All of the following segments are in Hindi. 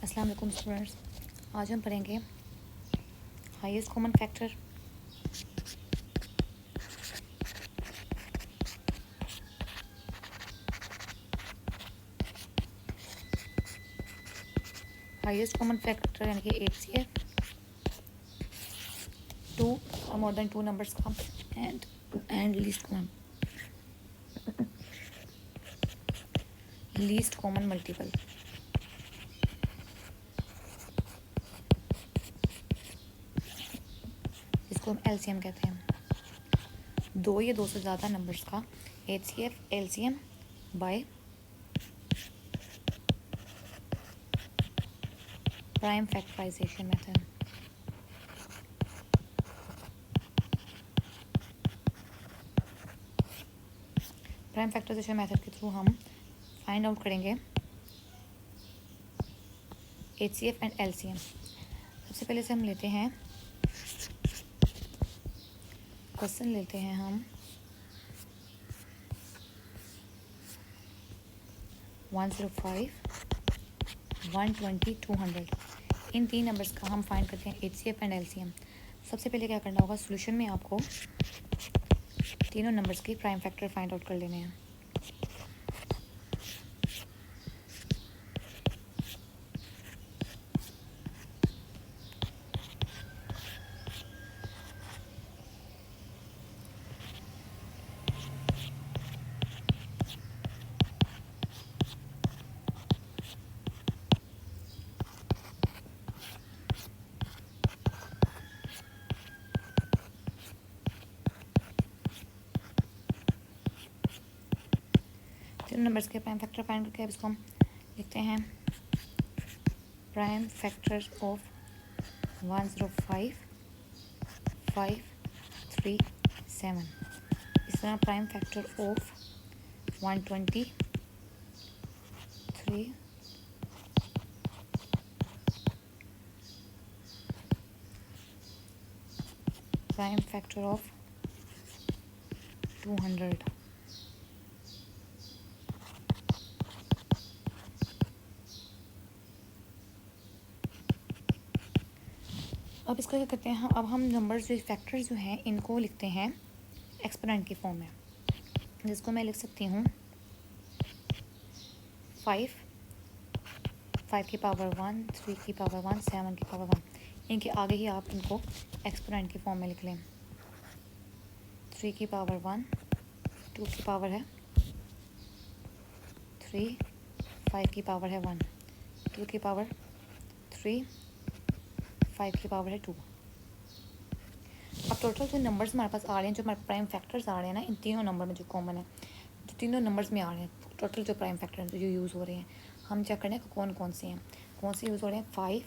अस्सलाम वालेकुम स्टूडेंट्स। आज हम पढ़ेंगे highest common factor, highest common factor यानी कि HCF, टू और मोर देन टू नंबर्स का एंड लीस्ट कॉमन मल्टीपल। जिसको हम LCM कहते हैं। दो या दो से ज़्यादा नंबर्स का HCF LCM by prime factorization method. Prime factorization method के थ्रू हम फाइंड आउट करेंगे HCF एंड LCM। सबसे पहले से हम लेते हैं क्वेश्चन लेते हैं हम 105, 120, 200। इन तीन नंबर्स का हम फाइंड करते हैं HCF एंड LCM। सबसे पहले क्या करना होगा, सॉल्यूशन में आपको तीनों नंबर्स की प्राइम फैक्टर फाइंड आउट कर लेने हैं। तीनों नंबर्स के प्राइम फैक्टर फाइंड करके अब इसको हम लिखते हैं प्राइम फैक्टर ऑफ 105, 5, 3, 7। इस तरह prime factor of 120, 3, prime factor of 200। अब इसको क्या करते हैं, अब हम नंबर्स जो फैक्टर्स जो हैं इनको लिखते हैं एक्सपोनेंट की फॉर्म में, जिसको मैं लिख सकती हूँ 5, 5 की पावर 1, 3 की पावर 1, 7 की पावर 1। इनके आगे ही आप इनको एक्सपोनेंट की फॉर्म में लिख लें। 3 की पावर 1, 2 की पावर है 3, 5 की पावर है 1, 2 की पावर 3, 5 की पावर है 2। अब टोटल जो नंबर्स हमारे पास आ रहे हैं, जो हमारे प्राइम फैक्टर्स आ रहे हैं ना, इन तीनों नंबर में जो कॉमन है, जो तीनों नंबर्स में आ रहे हैं, टोटल जो प्राइम फैक्टर जो यूज़ हो रहे हैं, हम चेक करें कौन कौन से हैं, कौन से यूज़ हो रहे हैं। 5,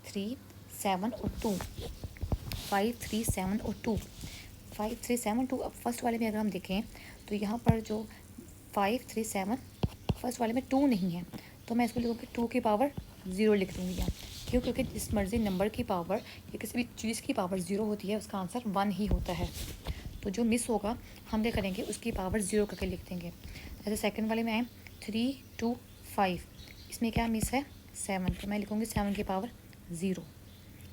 3, 7 और 2। 5, 3, 7 और 2। 5, 3, 7, 2। अब फर्स्ट वाले में अगर हम देखें तो यहाँ पर जो 5, 3, 7 फर्स्ट वाले में 2 नहीं है, तो मैं इसको लिखूँगी 2 की पावर 0 लिख दूँगी यहाँ। क्यों? क्योंकि जिस मर्जी नंबर की पावर या किसी भी चीज़ की पावर 0 होती है, उसका आंसर 1 ही होता है। तो जो मिस होगा हम क्या करेंगे, उसकी पावर 0 करके लिख देंगे। जैसे सेकंड वाले में आए 3, 2, 5, इसमें क्या मिस है 7, तो मैं लिखूँगी 7 की पावर 0।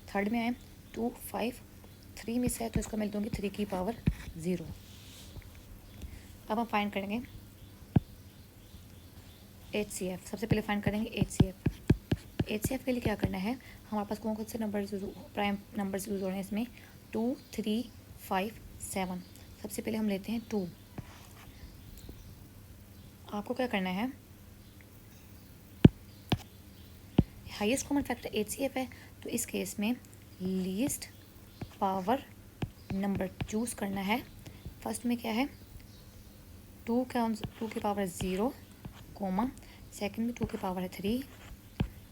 थर्ड में आए 2, 5, 3 मिस है, तो इसको मैं लिख दूँगी 3 की पावर 0। अब हम फाइंड करेंगे HCF। सबसे पहले फाइंड करेंगे HCF के लिए क्या करना है, हमारे पास कौन कौन से नंबर्स प्राइम नंबर्स यूज़ हो रहे हैं इसमें, 2, 3, 5, 7। सबसे पहले हम लेते हैं 2। आपको क्या करना है, हाईएस्ट कॉमन फैक्टर HCF है, तो इस केस में लीस्ट पावर नंबर चूज़ करना है। फर्स्ट में क्या है 2 की पावर 0, कोमा। सेकंड में 2 की पावर है 3,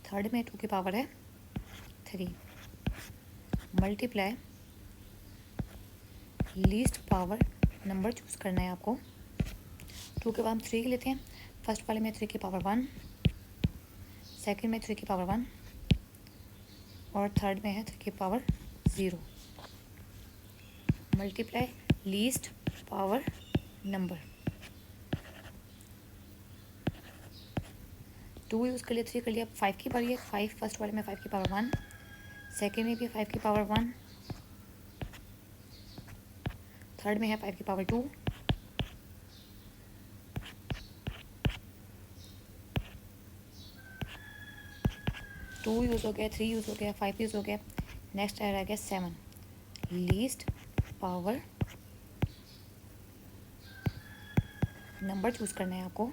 थर्ड में 2 की पावर है 3, multiply least power number choose करना है आपको। 2 के बाद हम 3 लेते हैं। फर्स्ट वाले में 3 की पावर 1, सेकंड में 3 की पावर 1 और थर्ड में है 3 की power 0, multiply least power number. 2 use कर लिया, 3 कर लिया, 5 की बारी है। 5 फर्स्ट वाले में 5 की पावर 1, सेकेंड में भी 5 की पावर 1, थर्ड में है 5 की पावर 2, टू यूज़ हो गया, 3 यूज़ हो गया, 5 यूज़ हो गया। नेक्स्ट रह गया 7, लीस्ट पावर नंबर चूज़ करना है आपको।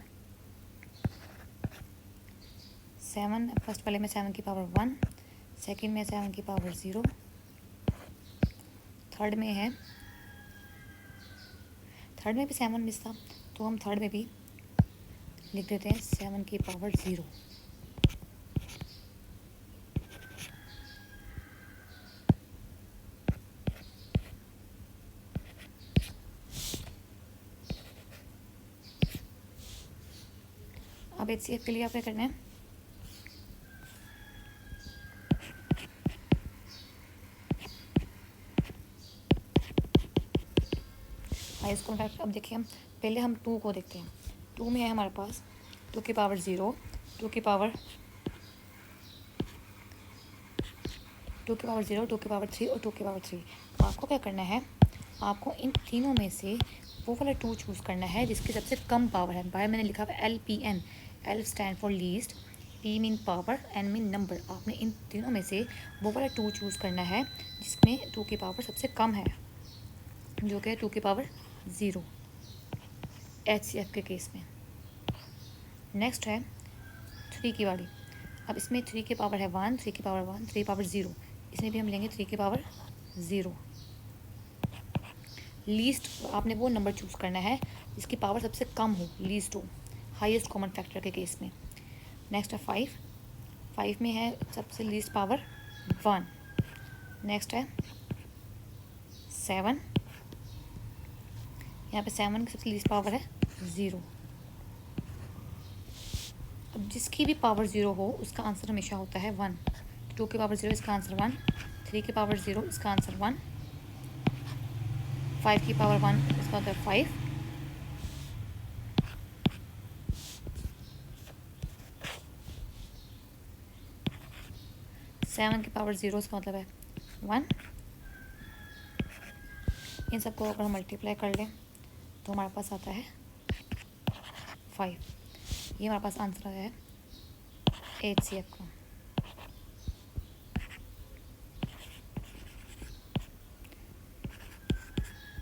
7 फर्स्ट वाले में 7 की पावर 1, सेकेंड में 7 की पावर 0, थर्ड में भी 7 मिस था, तो हम थर्ड में भी लिख देते हैं 7 की पावर 0। अब HCF के लिए आप क्या करना है, हाईएस्ट कॉमन फैक्टर। अब देखिए हम पहले हम 2 को देखते हैं। 2 में है हमारे पास 2 की पावर 0, 2 की पावर 2 की पावर 0, 2 की पावर 3 और 2 की पावर 3। आपको क्या करना है, आपको इन तीनों में से वो वाला 2 चूज़ करना है जिसकी सबसे कम पावर है। बाहर मैंने लिखा हुआ LPN, L stand for least, P mean power, N mean number. आपने इन तीनों में से वो वाला 2 चूज़ करना है जिसमें 2 की पावर सबसे कम है, जो कि है 2 की पावर 0 HCF के केस में। नेक्स्ट है 3 की वाली। अब इसमें 3 की पावर है 1, 3 की पावर 1, 3 पावर 0। इसमें भी हम लेंगे 3 की पावर 0। लीस्ट आपने वो नंबर चूज़ करना है जिसकी पावर सबसे कम हो, लीस्ट हो, हाईएस्ट कॉमन फैक्टर के केस में। नेक्स्ट है 5, 5 में है सबसे लीस्ट पावर 1। नेक्स्ट है 7, यहाँ पे 7 की सबसे लीस्ट पावर है 0। अब जिसकी भी पावर 0 हो उसका आंसर हमेशा होता है 1। 2 की पावर 0 इसका आंसर 1, 3 की पावर 0 इसका आंसर 1, 5 की पावर 1 इसका होता है 5, 7 की पावर 0 इसका मतलब है 1। इन सबको अगर हम मल्टीप्लाई कर लें तो हमारे पास आता है 5। ये हमारे पास आंसर आया है HCF का।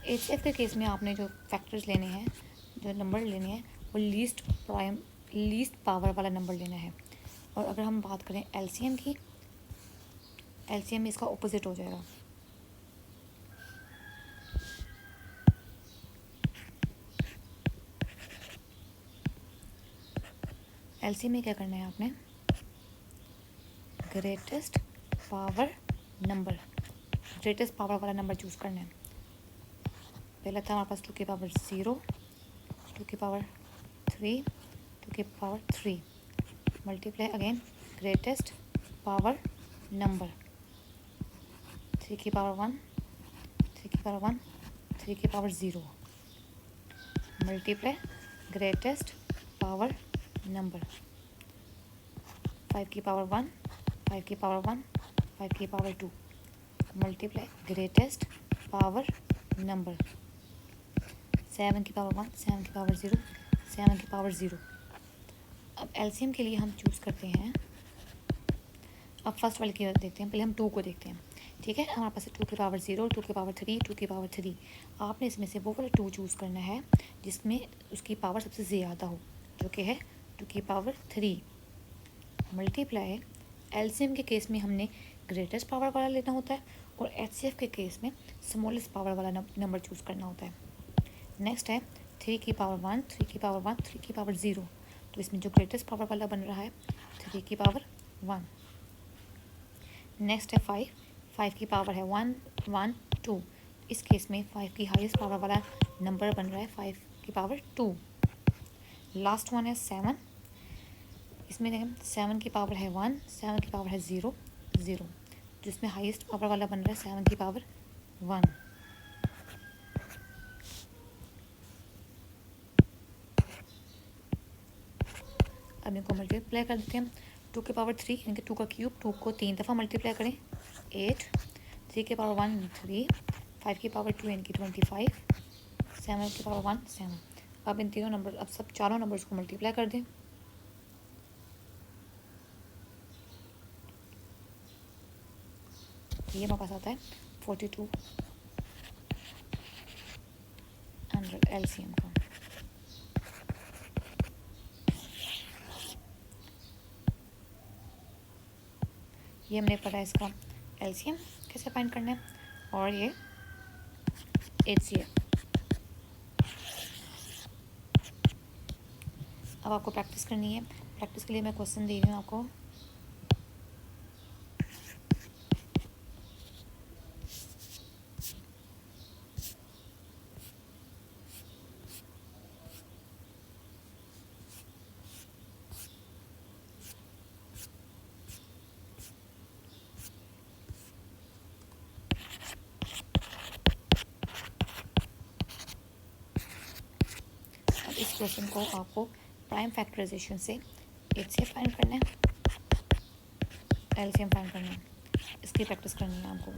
HCF के केस में आपने जो फैक्टर्स लेने हैं, जो नंबर लेने हैं, वो लीस्ट पावर वाला नंबर लेना है। और अगर हम बात करें LCM की, LCM में इसका ऑपोजिट हो जाएगा। LCM में क्या करना है आपने, greatest power number, greatest power वाला नंबर चूज़ करना है। पहला था हमारे पास 2 की पावर 0, 2 की पावर 3, 2 की power 3, multiply again greatest power number, 3 की पावर 1, 3 की पावर 1, 3 की power 0, multiply greatest power number, 5 की पावर 1, 5 की पावर 1, 5 की power 2, multiply greatest power number, 7 की पावर 1, 7 की पावर 0, 7 की पावर 0। अब LCM के लिए हम चूज़ करते हैं, अब फर्स्ट वाले की देखते हैं, पहले हम 2 को देखते हैं। ठीक है, हमारे पास 2 की पावर 0, 2 की पावर 3, 2 की पावर 3। आपने इसमें से वो वाला 2 चूज़ करना है जिसमें उसकी पावर सबसे ज़्यादा हो, जो कि है 2 की पावर 3, मल्टीप्लाई LCM के केस में हमने ग्रेटेस्ट पावर वाला लेना होता है और HCF के केस में स्मॉलेस्ट पावर वाला नंबर चूज़ करना होता है। नेक्स्ट है 3 की पावर 1, 3 की पावर 1, 3 की पावर 0। तो इसमें जो ग्रेटेस्ट पावर वाला बन रहा है 3 की पावर 1। नेक्स्ट है 5, 5 की पावर है 1, 1, 2। इस केस में 5 की हाईएस्ट पावर वाला नंबर बन रहा है 5 की पावर 2। लास्ट वन है 7, इसमें 7 की पावर है 1, 7 की पावर है 0, 0, जिसमें हाईएस्ट पावर वाला बन रहा है 7 की पावर 1। अब इनको मल्टीप्लाई कर देते हैं। 2 की पावर 3 यानी कि 2 का क्यूब, 2 को 3 दफ़ा मल्टीप्लाई करें 8, 3 की पावर 1 3, 5 की पावर 2 यानी कि 25, 7 की पावर 1 7। अब इन तीनों नंबर, अब सब चारों नंबर्स को मल्टीप्लाई कर दें। ये हमारे पास आता है 4200 एलसीएम का। ये हमने पढ़ा इसका एलसीएम कैसे फाइंड करना है, और ये एचसीएफ। अब आपको प्रैक्टिस करनी है। प्रैक्टिस के लिए मैं क्वेश्चन दे रही हूँ आपको। अब इस क्वेश्चन को आपको प्राइम फैक्टराइजेशन से एचसीएफ फाइंड करना है, एलसीएम फाइंड करना है। इसकी प्रैक्टिस करनी है आपको।